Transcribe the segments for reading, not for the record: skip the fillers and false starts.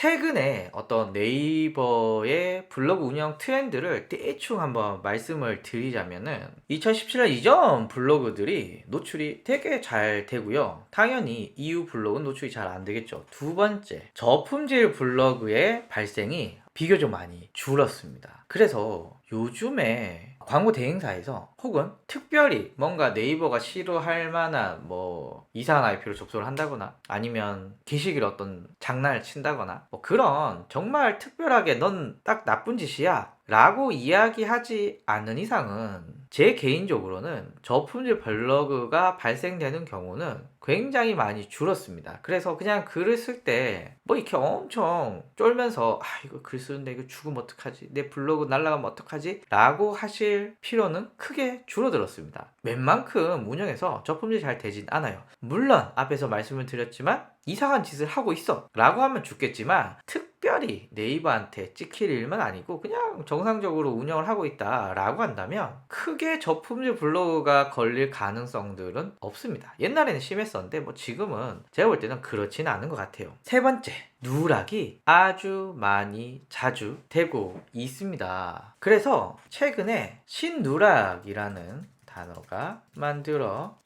최근에 어떤 네이버의 블로그 운영 트렌드를 대충 한번 말씀을 드리자면은 2017년 이전 블로그들이 노출이 되게 잘 되고요. 당연히 이후 블로그는 노출이 잘 안 되겠죠. 두 번째, 저품질 블로그의 발생이 비교적 많이 줄었습니다. 그래서 요즘에 광고 대행사에서 혹은 특별히 뭔가 네이버가 싫어할 만한 뭐 이상한 IP로 접속을 한다거나 아니면 게시글 어떤 장난을 친다거나 뭐 그런 정말 특별하게 넌 딱 나쁜 짓이야 라고 이야기하지 않는 이상은 제 개인적으로는 저품질 블로그가 발생되는 경우는 굉장히 많이 줄었습니다. 그래서 그냥 글을 쓸 때 뭐 이렇게 엄청 쫄면서 이거 글 쓰는데 이거 죽으면 어떡하지? 내 블로그 날라가면 어떡하지? 라고 하실 필요는 크게 줄어들었습니다. 웬만큼 운영에서 저품질이 잘 되진 않아요. 물론 앞에서 말씀을 드렸지만 이상한 짓을 하고 있어 라고 하면 죽겠지만 특별히 네이버한테 찍힐 일만 아니고 그냥 정상적으로 운영을 하고 있다 라고 한다면 크게 저품질 블로그가 걸릴 가능성들은 없습니다. 옛날에는 심했었는데 뭐 지금은 제가 볼 때는 그렇지는 않은 것 같아요. 세 번째, 누락이 아주 많이 자주 되고 있습니다. 그래서 최근에 신누락이라는 단어가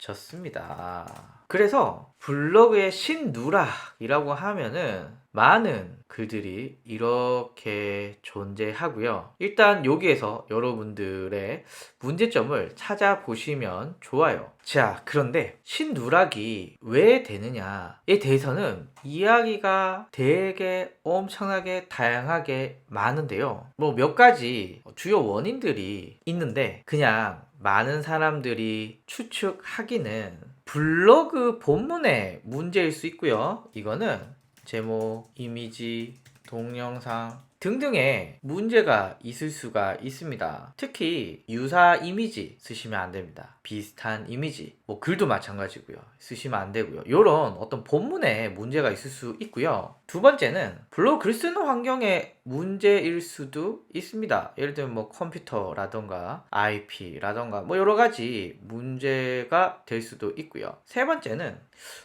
만들어졌습니다. 그래서 블로그의 신누락이라고 하면은 많은 글들이 이렇게 존재하고요. 일단 여기에서 여러분들의 문제점을 찾아보시면 좋아요. 자, 그런데 신누락이 왜 되느냐에 대해서는 이야기가 되게 엄청나게 다양하게 많은데요. 뭐 몇 가지 주요 원인들이 있는데 그냥 많은 사람들이 추측하기는 블로그 본문의 문제일 수 있고요. 이거는 제목, 이미지, 동영상 등등의 문제가 있을 수가 있습니다. 특히 유사 이미지 쓰시면 안 됩니다. 비슷한 이미지, 뭐 글도 마찬가지고요. 쓰시면 안 되고요. 이런 어떤 본문에 문제가 있을 수 있고요. 두 번째는 블로그 글 쓰는 환경에 문제일 수도 있습니다. 예를 들면 뭐 컴퓨터라던가 IP라던가 뭐 여러 가지 문제가 될 수도 있고요. 세 번째는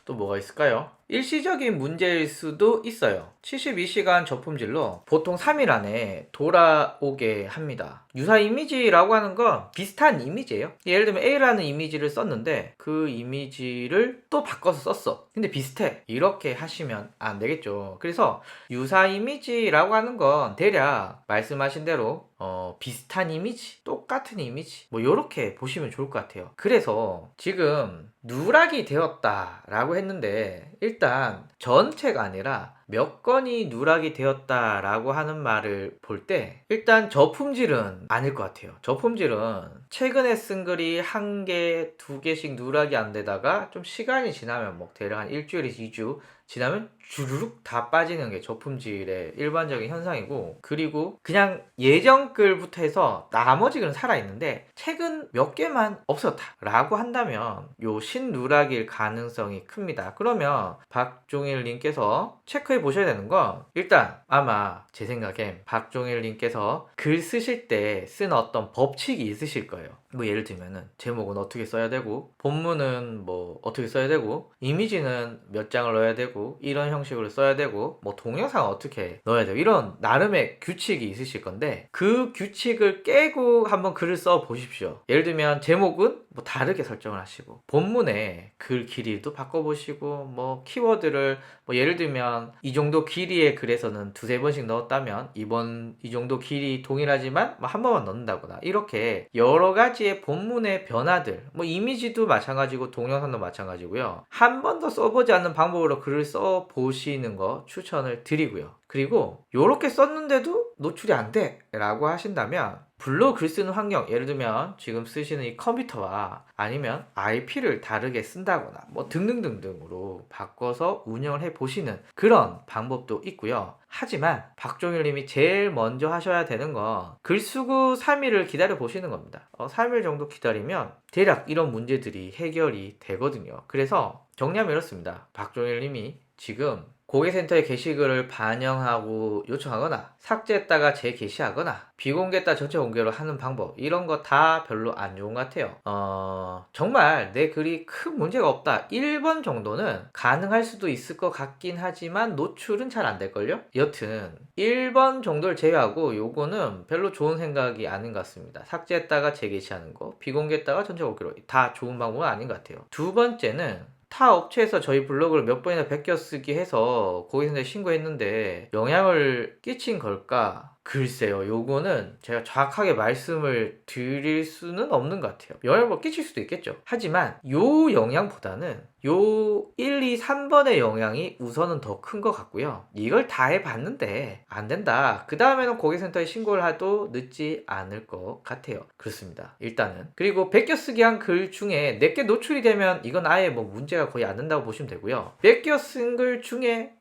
또 뭐가 있을까요? 일시적인 문제일 수도 있어요. 72시간 저품질로 보통 3일 안에 돌아오게 합니다. 유사 이미지라고 하는 건 비슷한 이미지예요. 예를 들면 A라는 이미지를 썼는데 그 이미지를 또 바꿔서 썼어. 근데 비슷해. 이렇게 하시면 안 되겠죠. 그래서 유사 이미지라고 하는 건 대략 말씀하신 대로 비슷한 이미지, 똑같은 이미지 뭐 이렇게 보시면 좋을 것 같아요. 그래서 지금 누락이 되었다라고 했는데 일단 전체가 아니라 몇 건이 누락이 되었다라고 하는 말을 볼 때 일단 저품질은 아닐 것 같아요. 저품질은 최근에 쓴 글이 한 개, 두 개씩 누락이 안 되다가 좀 시간이 지나면 뭐 대략 한 일주일에서 2주 지나면 주르륵 다 빠지는 게 저품질의 일반적인 현상이고, 그리고 그냥 예전 글부터 해서 나머지 글은 살아있는데 최근 몇 개만 없었다 라고 한다면 요 신누락일 가능성이 큽니다. 그러면 박종일 님께서 체크해 보셔야 되는 건 일단 아마 제 생각엔 박종일 님께서 글 쓰실 때 쓴 어떤 법칙이 있으실 거예요. 뭐 예를 들면은 제목은 어떻게 써야 되고 본문은 뭐 어떻게 써야 되고 이미지는 몇 장을 넣어야 되고 이런 형식으로 써야 되고 뭐 동영상 어떻게 넣어야 되고 이런 나름의 규칙이 있으실 건데 그 규칙을 깨고 한번 글을 써 보십시오. 예를 들면 제목은 뭐 다르게 설정을 하시고 본문에 글 길이도 바꿔보시고 뭐 키워드를 뭐 예를 들면 이 정도 길이의 글에서는 두세 번씩 넣었다면 이번 이 정도 길이 동일하지만 뭐 한 번만 넣는다거나 이렇게 여러 가지의 본문의 변화들, 뭐 이미지도 마찬가지고 동영상도 마찬가지고요. 한 번도 써보지 않는 방법으로 글을 써 보시는 거 추천을 드리고요. 그리고 이렇게 썼는데도 노출이 안 돼 라고 하신다면 블로그 글 쓰는 환경, 예를 들면 지금 쓰시는 이 컴퓨터와 아니면 IP를 다르게 쓴다거나 뭐 등등등등으로 바꿔서 운영을 해 보시는 그런 방법도 있고요. 하지만 박종일 님이 제일 먼저 하셔야 되는 건 글 쓰고 3일을 기다려 보시는 겁니다. 3일 정도 기다리면 대략 이런 문제들이 해결이 되거든요. 그래서 정리하면 이렇습니다. 박종일 님이 지금 고객센터에 게시글을 반영하고 요청하거나 삭제했다가 재게시하거나 비공개했다 전체 공개로 하는 방법, 이런 거 다 별로 안 좋은 것 같아요. 정말 내 글이 큰 문제가 없다 1번 정도는 가능할 수도 있을 것 같긴 하지만 노출은 잘 안 될걸요? 여튼 1번 정도를 제외하고 요거는 별로 좋은 생각이 아닌 것 같습니다. 삭제했다가 재게시하는 거, 비공개했다가 전체 공개로 다 좋은 방법은 아닌 것 같아요. 두 번째는 타 업체에서 저희 블로그를 몇 번이나 베껴쓰기 해서 고객센터에 신고했는데 영향을 끼친 걸까? 글쎄요, 요거는 제가 정확하게 말씀을 드릴 수는 없는 것 같아요. 영향을 끼칠 수도 있겠죠. 하지만 요 영향보다는 요 1, 2, 3번의 영향이 우선은 더 큰 것 같고요. 이걸 다 해봤는데 안 된다, 그 다음에는 고객센터에 신고를 해도 늦지 않을 것 같아요. 그렇습니다. 일단은. 그리고 베껴쓰기 한 글 중에 내게 노출이 되면 이건 아예 뭐 문제가 거의 안 된다고 보시면 되고요. 베껴 쓴 글 중에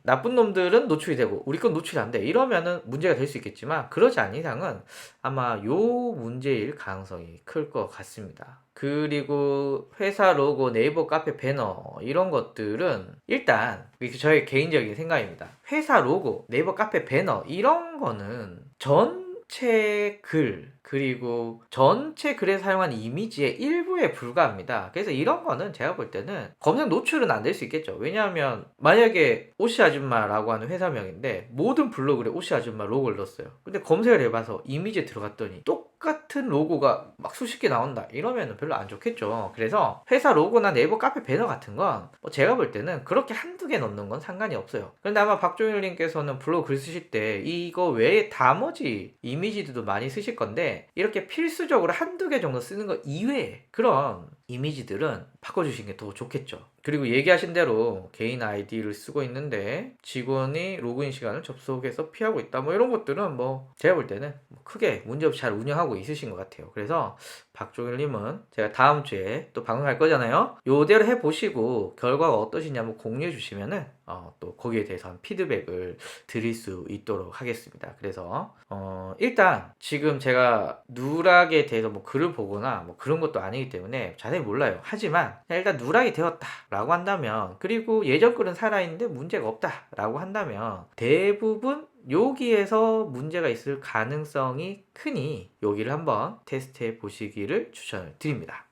나쁜 놈들은 노출이 되고 우리 건 노출이 안 돼, 이러면은 문제가 될 수 있겠지만 그러지 않은 이상은 아마 요 문제일 가능성이 클 것 같습니다. 그리고 회사 로고, 네이버 카페 배너 이런 것들은 일단 저의 개인적인 생각입니다. 회사 로고, 네이버 카페 배너 이런 거는 전체 글, 그리고 전체 글에 사용한 이미지의 일부에 불과합니다. 그래서 이런 거는 제가 볼 때는 검색 노출은 안 될 수 있겠죠. 왜냐하면 만약에 오씨 아줌마라고 하는 회사명인데 모든 블로그에 오씨 아줌마 로고를 넣었어요. 근데 검색을 해봐서 이미지에 들어갔더니 똑같은 로고가 막 수십 개 나온다, 이러면 별로 안 좋겠죠. 그래서 회사 로고나 네이버 카페 배너 같은 건 제가 볼 때는 그렇게 한두 개 넣는 건 상관이 없어요. 그런데 아마 박종일님께서는 블로그 글 쓰실 때 이거 외에 나머지 이미지들도 많이 쓰실 건데 이렇게 필수적으로 한두 개 정도 쓰는 거 이외에 그런 이미지들은 바꿔주시는 게 더 좋겠죠. 그리고 얘기하신 대로 개인 아이디를 쓰고 있는데 직원이 로그인 시간을 접속해서 피하고 있다, 뭐 이런 것들은 제가 볼 때는 크게 문제없이 잘 운영하고 있으신 것 같아요. 그래서 박종일님은 제가 다음 주에 또 방송할 거잖아요. 요대로 해보시고 결과가 어떠시냐 한번 공유해 주시면은 또 거기에 대해서 한 피드백을 드릴 수 있도록 하겠습니다. 그래서 일단 지금 제가 누락에 대해서 글을 보거나 그런 것도 아니기 때문에 자세히 몰라요. 하지만 일단 누락이 되었다 라고 한다면, 그리고 예전 글은 살아있는데 문제가 없다 라고 한다면 대부분 여기에서 문제가 있을 가능성이 크니 여기를 한번 테스트해 보시기를 추천을 드립니다.